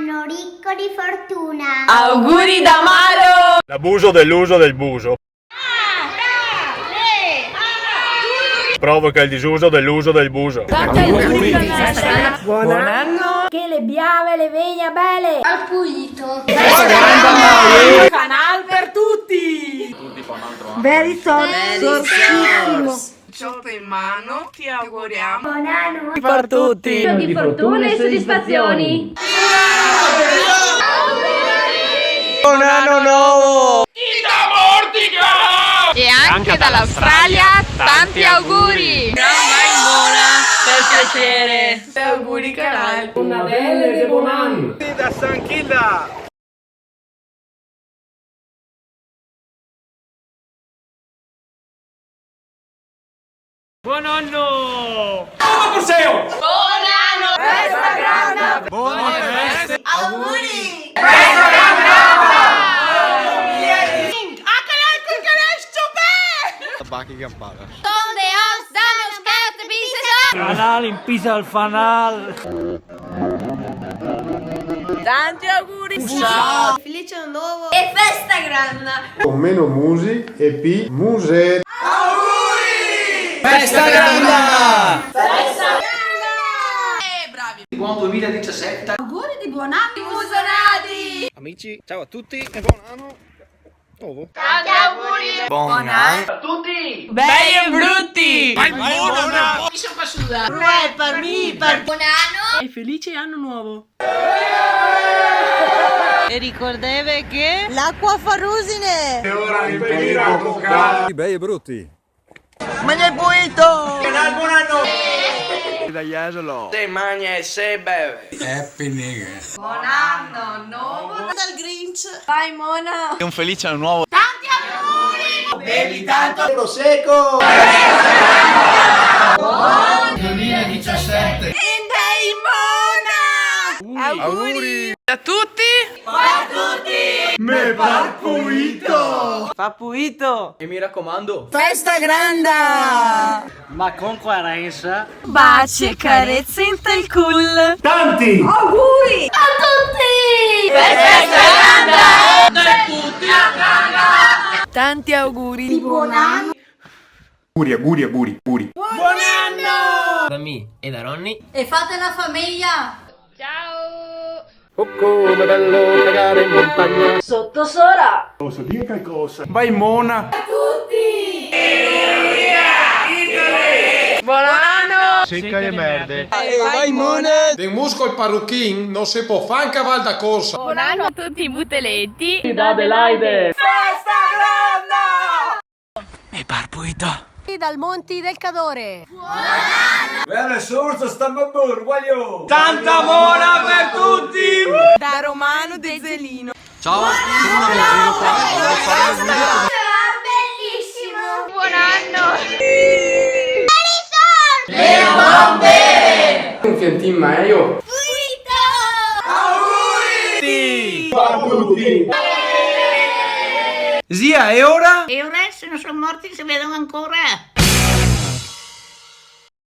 anno ricco di fortuna. Auguri da Maro! L'abuso dell'uso del buso provoca il disuso dell'uso del buso. Buon anno! Che le biave le vegna belle. Al pulito. Canal per tutti! Very sorsissimo. Ciotto in mano, ti auguriamo Buon anno. per tutti! Di fortuna e soddisfazioni. Buon anno nuovo! E anche dall'Australia tanti auguri! Per piacere! Auguri canale! Una bella di buon anno. Da San Kilda! Buon anno! Buon anno! Festa grande! Buone feste! Auguri! Buckingham Palace. Donde os damos que te Canale in pisa al fanal. Tanti auguri! Felice anno nuovo. E festa grande. Con meno musi e più muse. Festa grande! Bravi! Buon 2017. Auguri di buon anno. Musonati! Amici, ciao a tutti e buon anno nuovo. Tanti auguri! Buon anno a tutti. Belli e brutti! Buona! Mi sono qua sudare! Buon anno. E felice anno nuovo! E ricordate che l'acqua fa rusine. E ora impedire a toccare. Bei e brutti. Ma gli hai buito! Da Jesolo. Se mangia e se beve. Buon anno nuovo! Dal Grinch. Vai Mona. E un felice anno nuovo. Bevi tanto! Prosecco! 2017. Auguri a tutti! Me parpuito! Papuito. E mi raccomando, Festa grande. ma con coerenza. Baci e carezze in tel culo. Tanti! Auguri. A tutti. Tanti auguri. Buon anno. Auguri. Da me e da Ronny. E fate la famiglia. Oh, come bello cagare in montagna. Sotto sora. Posso dire qualcosa? Vai Mona. Buon anno! Secca le merde. Vai Mona. Del muscolo parrucchin non si può fare un cavallo da corsa. Buon anno a tutti i buteletti! Da Adelaide. E parpuito. Dal Monti del Cadore. Bene, sorso, stanno a burro, voglio! Tanta Mona per tutti. Da Romano De Zelino. Ciao. Bellissimo. Buon anno! Un fiantin meglio. Tutti! Zia, e ora? E ora se non sono morti si vedono ancora.